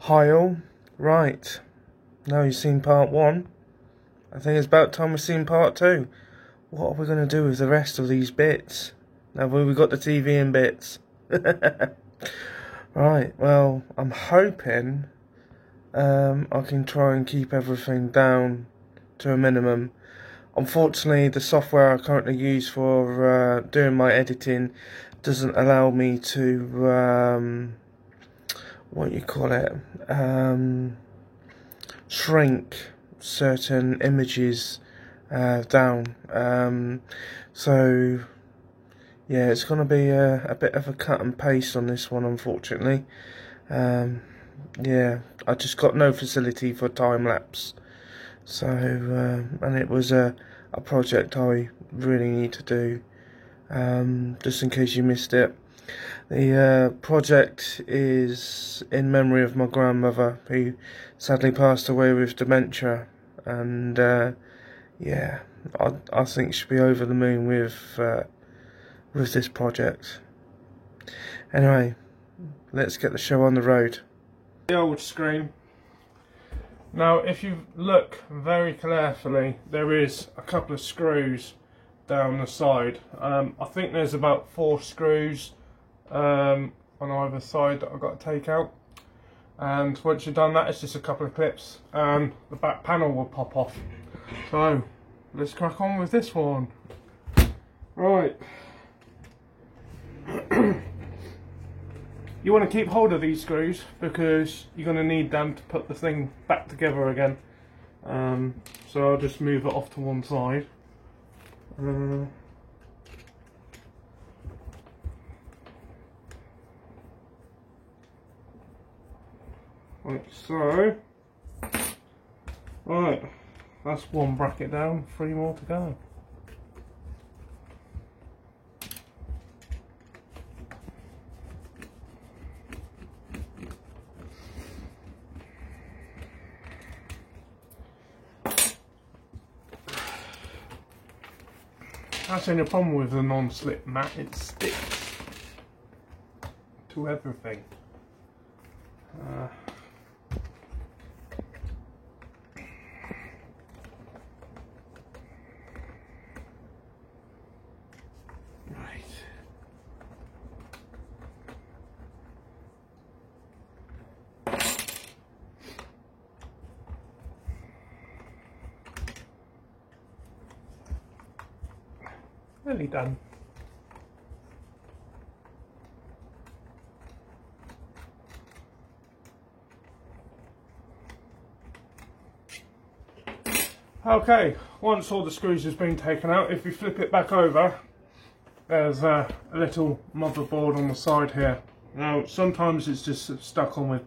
Hi all. Right, now you've seen part one. I think it's about time we've seen part two. What are we going to do with the rest of these bits? Now we've got the TV in bits. Right, well, I'm hoping I can try and keep everything down to a minimum. Unfortunately, the software I currently use for doing my editing doesn't allow me to what you call it, shrink certain images down. So yeah, it's going to be a bit of a cut and paste on this one, unfortunately. Yeah, I just got no facility for time lapse. So and it was a project I really need to do. Just in case you missed it. The project is in memory of my grandmother, who sadly passed away with dementia, and yeah, I think she'll be over the moon with this project. Anyway, let's get the show on the road. The old screen. Now, if you look very carefully, there is a couple of screws down the side. I think there's about 4 screws on either side that I've got to take out, and once you've done that, it's just a couple of clips and the back panel will pop off. So let's crack on with this one. Right. You want to keep hold of these screws because you're going to need them to put the thing back together again. So I'll just move it off to one side. Like so. Right, that's one bracket down, 3 more to go. That's the only problem with the non-slip mat, it sticks to everything. Right. Nearly done. Okay, once all the screws has been taken out, if you flip it back over, there's a little motherboard on the side here. Now, sometimes it's just stuck on with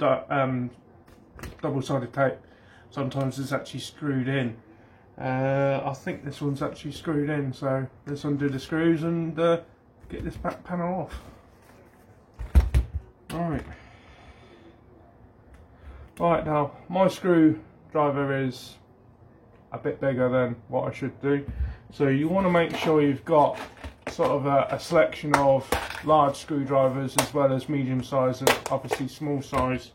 double-sided tape. Sometimes it's actually screwed in. I think this one's actually screwed in, so let's undo the screws and get this back panel off. Right, now my screwdriver is a bit bigger than what I should do, so you want to make sure you've got sort of a selection of large screwdrivers as well as medium size and obviously small size.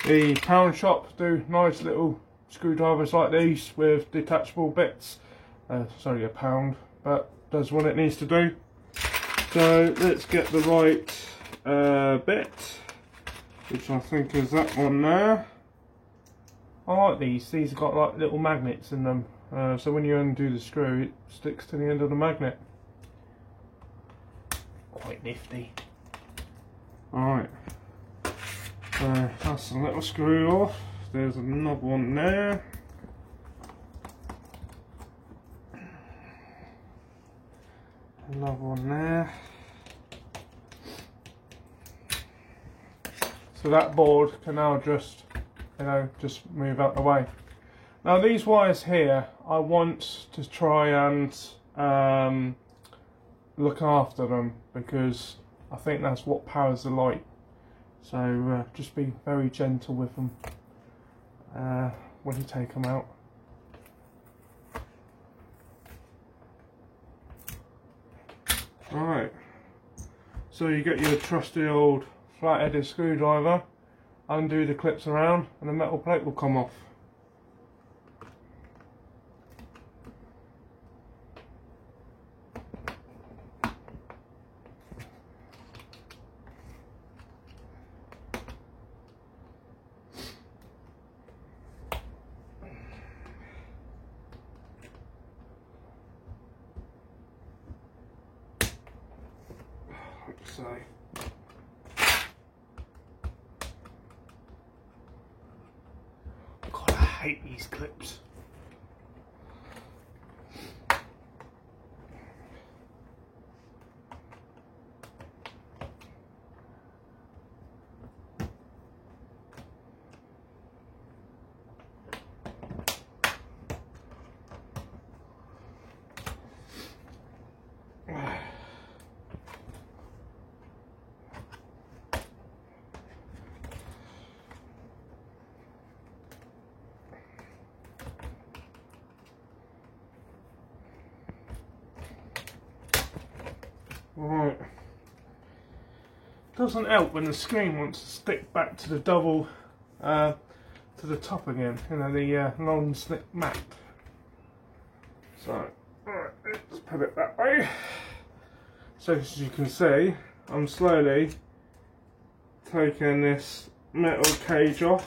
The pound shop do nice little screwdrivers like these with detachable bits. It's only £1, but does what it needs to do. So let's get the right bit, which I think is that one there. I like these. These have got like little magnets in them, so when you undo the screw, it sticks to the end of the magnet. Quite nifty. Alright. That's a little screw off. There's another one there. Another one there. So that board can now just, just move out the way. Now these wires here, I want to try and look after them because I think that's what powers the light. So just be very gentle with them when you take them out. Right, so you get your trusty old flat-headed screwdriver, undo the clips around, and the metal plate will come off. So God, I hate these clips. Right. Doesn't help when the screen wants to stick back to the double, to the top again. You know, the non-slip mat. So, right, let's put it that way. So as you can see, I'm slowly taking this metal cage off,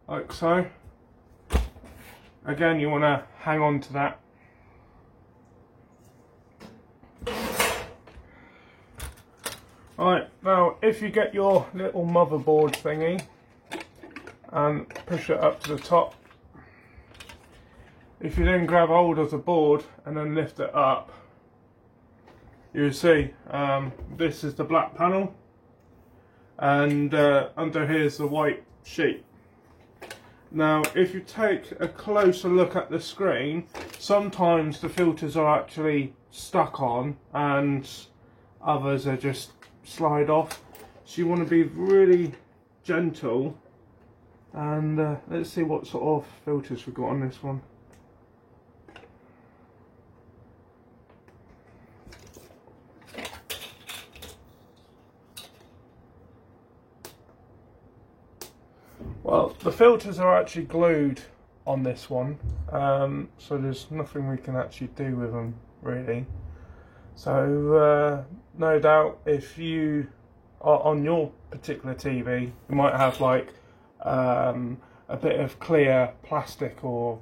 like so. Again, you want to hang on to that. Right, now if you get your little motherboard thingy and push it up to the top, if you then grab hold of the board and then lift it up, you'll see this is the black panel, and under here is the white sheet. Now if you take a closer look at the screen, sometimes the filters are actually stuck on and others are just slide off, so you want to be really gentle. And let's see what sort of filters we've got on this one. Well, the filters are actually glued on this one, so there's nothing we can actually do with them really. So no doubt if you are on your particular TV, you might have like a bit of clear plastic or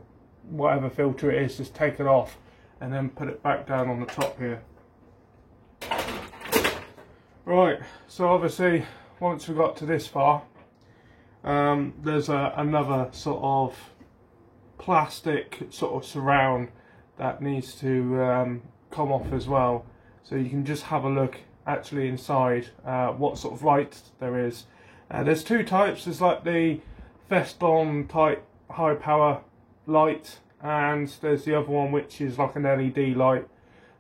whatever filter it is, just take it off and then put it back down on the top here. Right, so obviously once we got to this far, there's another sort of plastic sort of surround that needs to come off as well, so you can just have a look actually inside what sort of light there is. There's two types. There's like the Feston type high power light, and there's the other one which is like an LED light.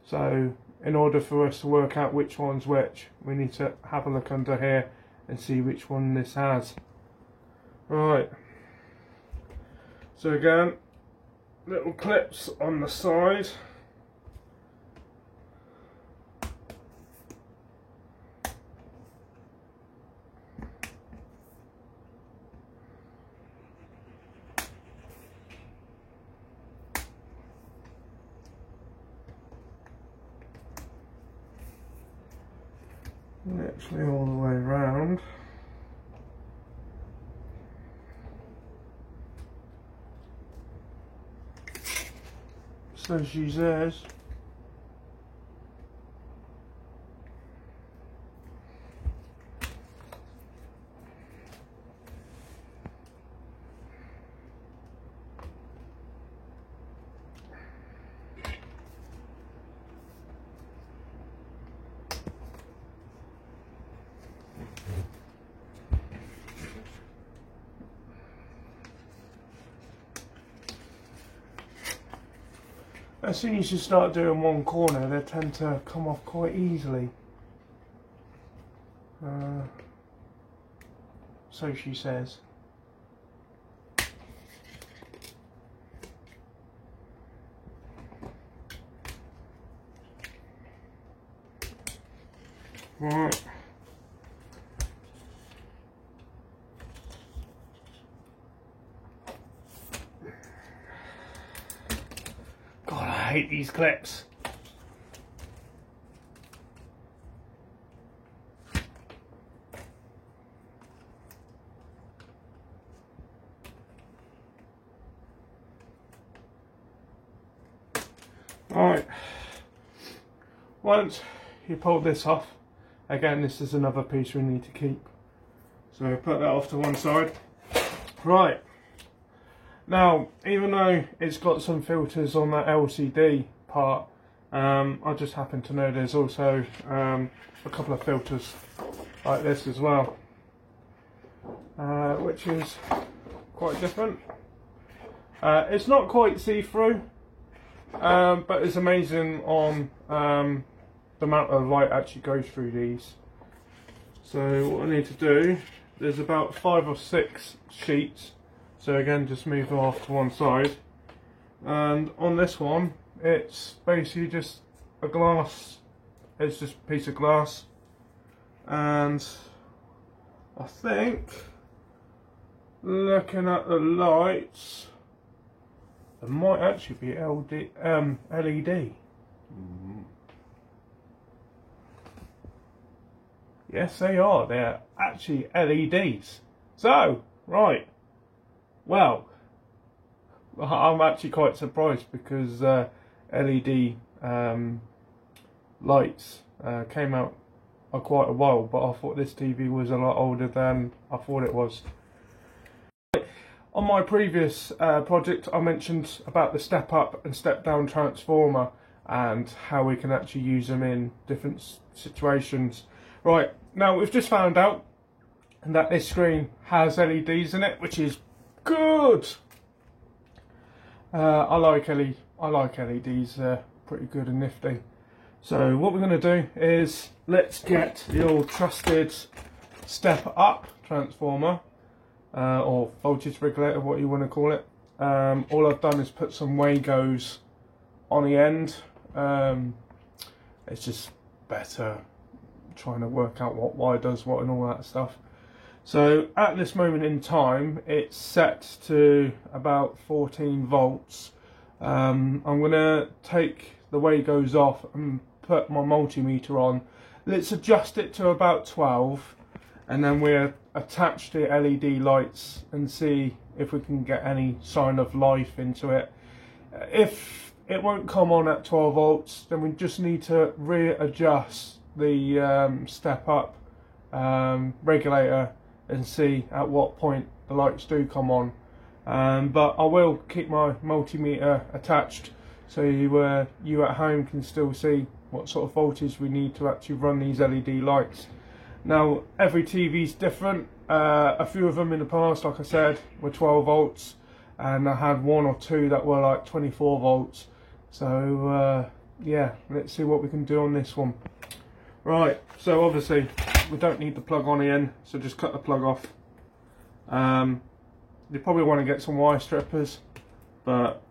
So in order for us to work out which one's which, we need to have a look under here and see which one this has. Right, so again, little clips on the side. Actually all the way around. So she says. As soon as you start doing one corner, they tend to come off quite easily. So she says. Right. hate these clips. Right, once you pull this off, again this is another piece we need to keep, so put that off to one side. Right, now even though it's got some filters on that LCD part, I just happen to know there's also a couple of filters like this as well, which is quite different. It's not quite see-through, but it's amazing on the amount of light actually goes through these. So what I need to do, there's about 5 or 6 sheets, so again just move them off to one side, and on this one it's basically just a glass, it's just a piece of glass, and I think looking at the lights, there might actually be LED. Yes, they are. They're actually LEDs. So, right. Well, I'm actually quite surprised because LED lights came out quite a while, but I thought this TV was a lot older than I thought it was. On my previous project, I mentioned about the step up and step down transformer and how we can actually use them in different situations. Right, now we've just found out that this screen has LEDs in it, which is good. I like LEDs, they're pretty good and nifty. So what we're going to do is let's get the old trusted step up transformer, or voltage regulator, what you want to call it. All I've done is put some Wagos on the end. It's just better trying to work out what wire does what and all that stuff. So at this moment in time it's set to about 14 volts. I'm going to take the Wagos off and put my multimeter on. Let's adjust it to about 12, and then we'll attach the LED lights and see if we can get any sign of life into it. If it won't come on at 12 volts, then we just need to readjust the step up regulator and see at what point the lights do come on. But I will keep my multimeter attached so you at home can still see what sort of voltage we need to actually run these LED lights. Now every TV is different. A few of them in the past, like I said, were 12 volts, and I had 1 or 2 that were like 24 volts. So yeah, let's see what we can do on this one. Right, so obviously we don't need the plug on the end, so just cut the plug off. You probably want to get some wire strippers, but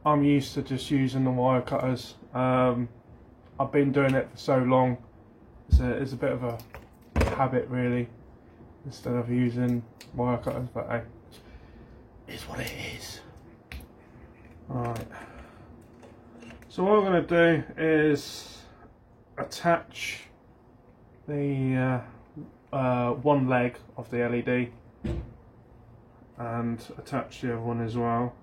I'm used to just using the wire cutters. I've been doing it for so long, it's a bit of a habit really, instead of using wire cutters, but hey, it's what it is. Alright, so what I'm going to do is attach the one leg of the LED and attach the other one as well.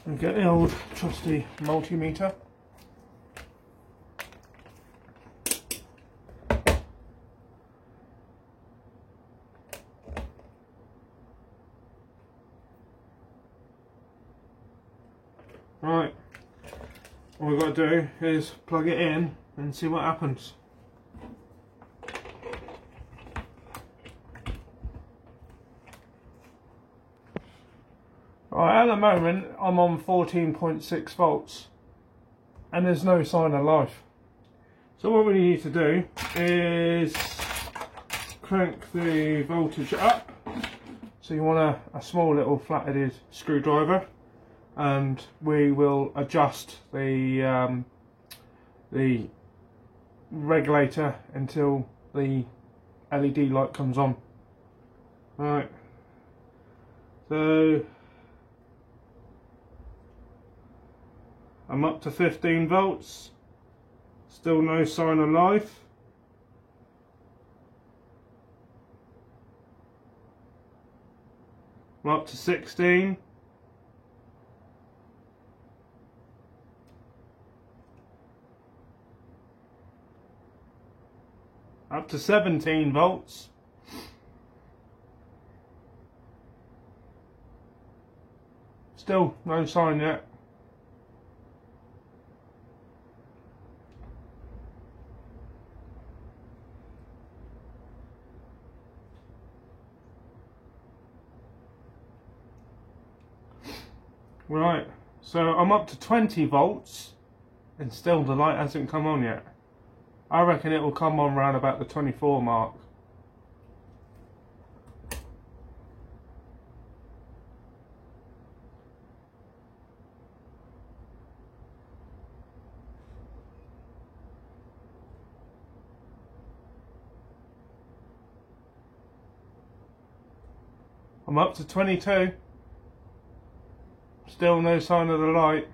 And get the old trusty multimeter. Right, all we've got to do is plug it in and see what happens. Right, at the moment I'm on 14.6 volts and there's no sign of life. So what we need to do is crank the voltage up. So you want a small little flat-headed screwdriver, and we will adjust the regulator until the LED light comes on. Right, So I'm up to 15 volts, still no sign of life. I'm up to 16. Up to 17 volts. Still no sign yet. Right, so I'm up to 20 volts and still the light hasn't come on yet. I reckon it will come on around about the 24 mark. I'm up to 22. Still no sign of the light.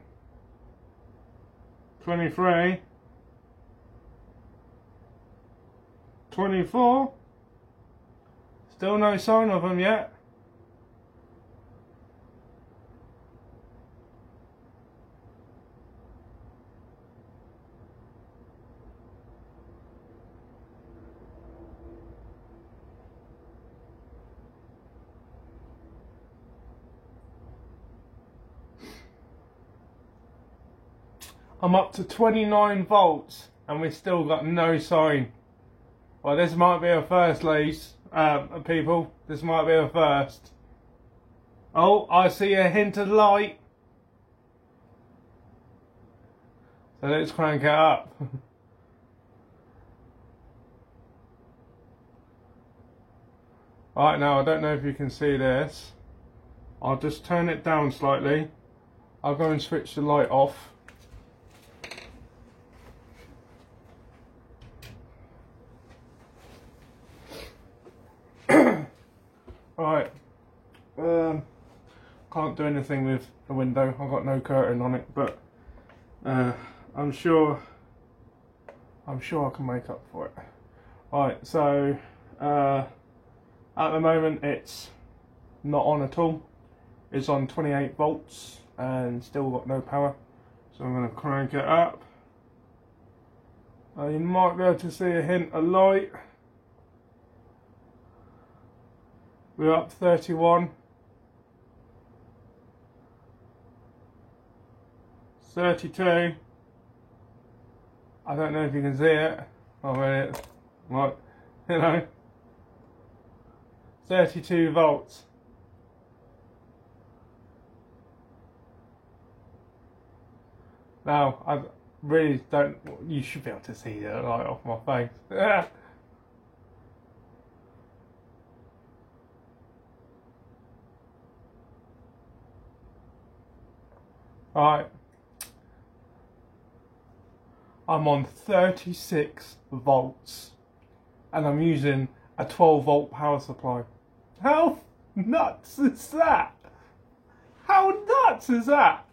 23. 24. Still no sign of them yet. I'm up to 29 volts and we've still got no sign. Well, this might be a first, ladies, people. This might be a first. Oh, I see a hint of light. So let's crank it up. Right, now I don't know if you can see this. I'll just turn it down slightly. I'll go and switch the light off. Right, can't do anything with the window. I've got no curtain on it, but I'm sure I can make up for it. Right, so at the moment it's not on at all. It's on 28 volts and still got no power. So I'm going to crank it up. You might be able to see a hint of light. We're up to 31. 32. I don't know if you can see it. I mean, it's like, you know, 32 volts. Now, I really don't, you should be able to see the light off my face. Right, I'm on 36 volts and I'm using a 12 volt power supply. How nuts is that? How nuts is that?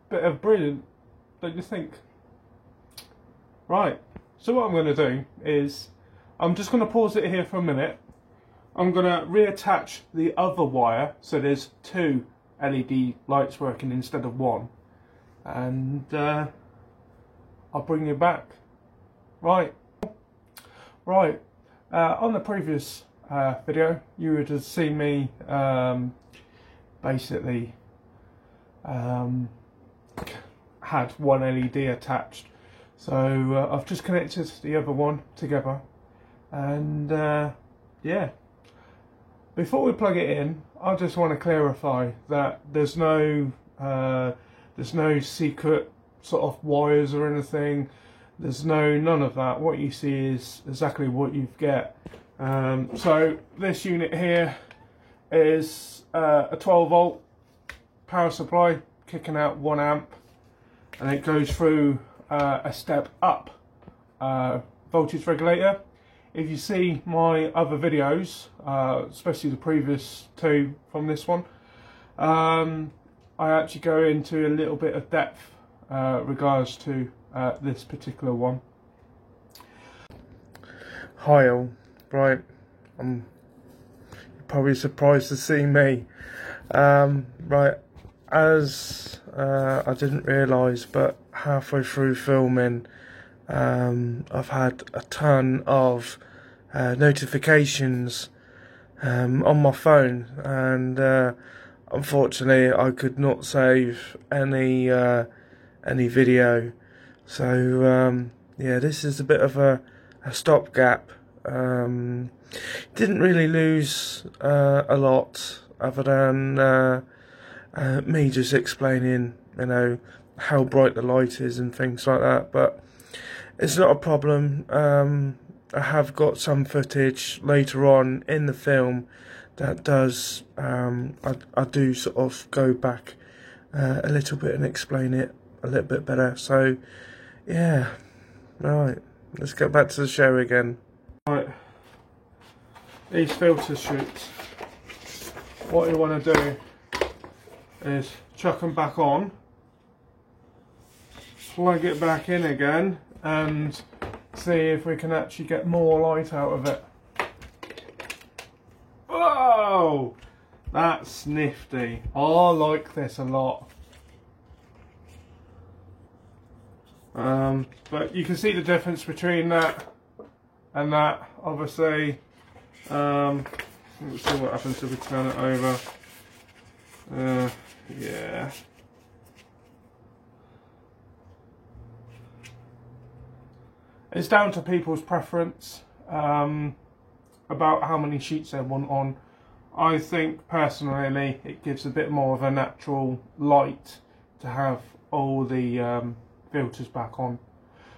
Bit of brilliant, don't you think? Right, so what I'm going to do is I'm just going to pause it here for a minute. I'm going to reattach the other wire so there's two LED lights working instead of one, and I'll bring you back. Right, on the previous video you would have seen me basically had one LED attached, so I've just connected the other one together, and yeah. Before we plug it in, I just want to clarify that there's no secret sort of wires or anything. There's none of that. What you see is exactly what you get. So this unit here is a 12 volt power supply kicking out 1 amp, and it goes through a step up voltage regulator if you see my other videos, especially the previous two from this one, I actually go into a little bit of depth regards to this particular one. Hi all, right, I'm probably surprised to see me. Right, as I didn't realise, but halfway through filming, I've had a ton of notifications on my phone, and unfortunately I could not save any video. So yeah, this is a bit of a stopgap. Didn't really lose a lot other than me just explaining, you know, how bright the light is and things like that, but it's not a problem. I have got some footage later on in the film that does, I do sort of go back a little bit and explain it a little bit better. So yeah, right, let's get back to the show again. Right, these filter shoots, what you want to do is chuck them back on, plug it back in again, and see if we can actually get more light out of it. Whoa! That's nifty. I like this a lot. But you can see the difference between that and that, obviously. Let's see what happens if we turn it over. Yeah. It's down to people's preference about how many sheets they want on. I think personally it gives a bit more of a natural light to have all the filters back on.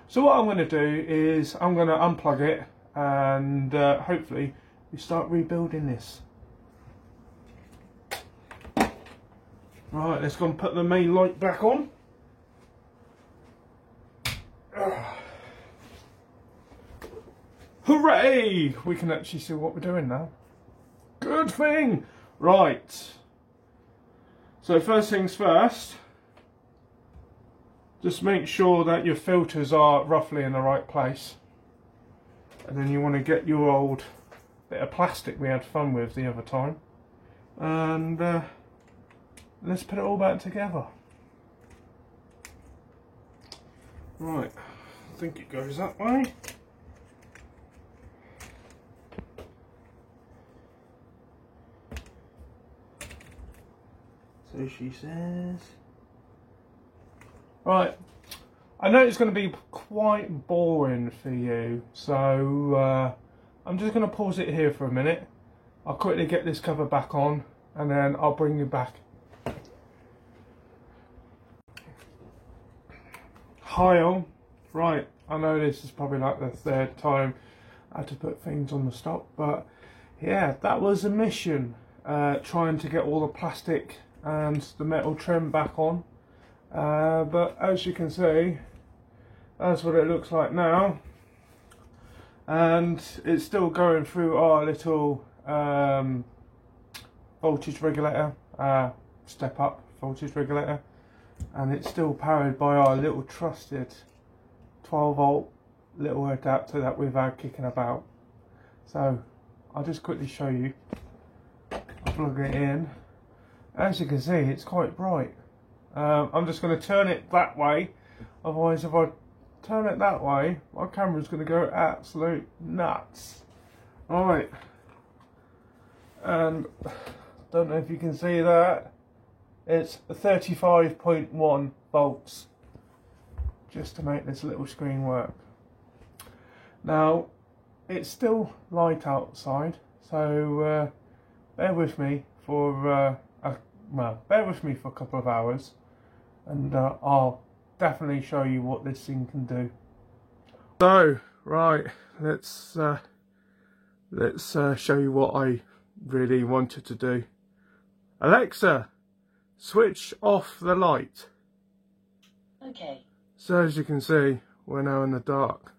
So what I'm going to do is I'm going to unplug it, and hopefully we start rebuilding this. Right, let's go and put the main light back on. Hooray! We can actually see what we're doing now. Good thing! Right. So first things first, just make sure that your filters are roughly in the right place. And then you want to get your old bit of plastic we had fun with the other time. And let's put it all back together. Right, I think it goes that way. So she says. Right, I know it's going to be quite boring for you, so I'm just going to pause it here for a minute. I'll quickly get this cover back on, and then I'll bring you back. Hi all. Right, I know this is probably like the third time I had to put things on the stop, but yeah, that was a mission, trying to get all the plastic and the metal trim back on. But as you can see, that's what it looks like now, and it's still going through our little voltage regulator, step up voltage regulator, and it's still powered by our little trusted 12-volt little adapter that we've had kicking about. So I'll just quickly show you. I'll plug it in. As you can see, it's quite bright. I'm just going to turn it that way, otherwise if I turn it that way my camera's going to go absolute nuts. Alright, and don't know if you can see that, it's 35.1 volts just to make this little screen work. Now it's still light outside, so bear with me for bear with me for a couple of hours, and I'll definitely show you what this thing can do. So right, let's show you what I really wanted to do. Alexa, switch off the light. Okay. So as you can see, we're now in the dark,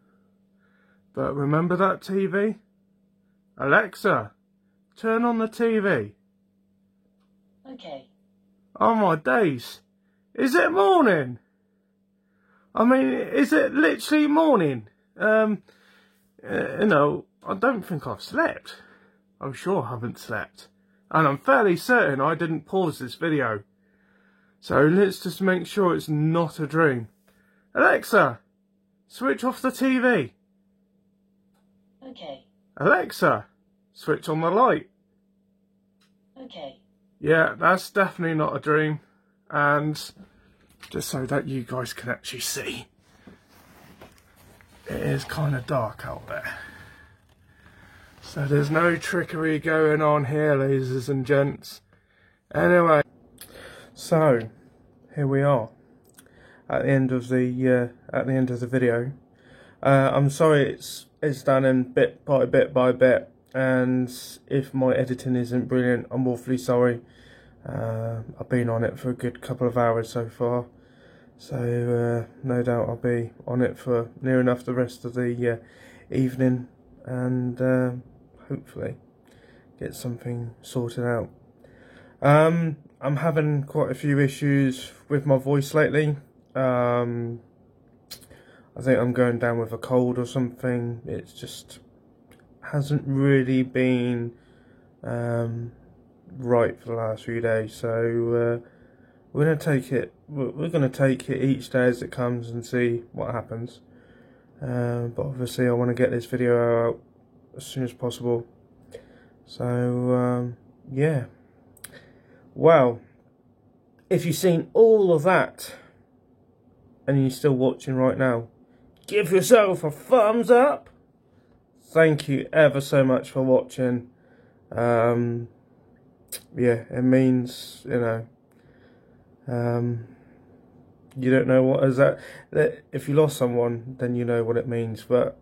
But remember that TV? Alexa, turn on the TV. Okay. Oh my days. Is it morning? I mean, is it literally morning? You know, I don't think I've slept. I'm sure I haven't slept. And I'm fairly certain I didn't pause this video. So let's just make sure it's not a dream. Alexa, switch off the TV. Okay. Alexa, switch on the light. Okay. Yeah, that's definitely not a dream. And just so that you guys can actually see, it is kind of dark out there. So there's no trickery going on here, ladies and gents. Anyway, so here we are at the end of the video. I'm sorry it's done in bit by bit, and if my editing isn't brilliant, I'm awfully sorry. I've been on it for a good couple of hours so far, so no doubt I'll be on it for near enough the rest of the evening, and hopefully get something sorted out. I'm having quite a few issues with my voice lately. I think I'm going down with a cold or something. It's just hasn't really been right for the last few days, so we're gonna take it. We're gonna take it each day as it comes and see what happens. But obviously, I want to get this video out as soon as possible. So yeah. Well, if you've seen all of that and you're still watching right now, give yourself a thumbs up. Thank you ever so much for watching. Yeah, it means, you know, you don't know what is that. If you lost someone, then you know what it means. But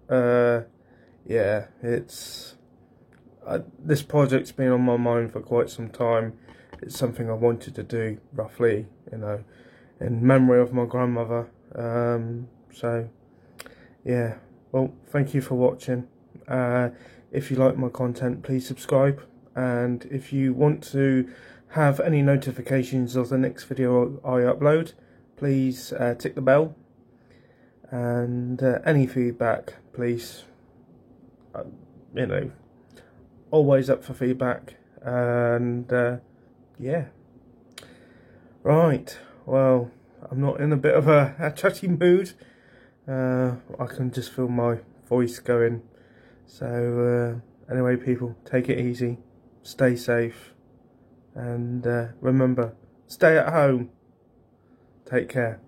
yeah, it's this project's been on my mind for quite some time. It's something I wanted to do, roughly, you know, in memory of my grandmother. So yeah, well, thank you for watching. If you like my content, please subscribe, and if you want to have any notifications of the next video I upload, please tick the bell, and any feedback, please, you know, always up for feedback. And yeah, right, well, I'm not in a bit of a chatty mood. I can just feel my voice going. So anyway, people, take it easy, stay safe, and remember, stay at home. Take care.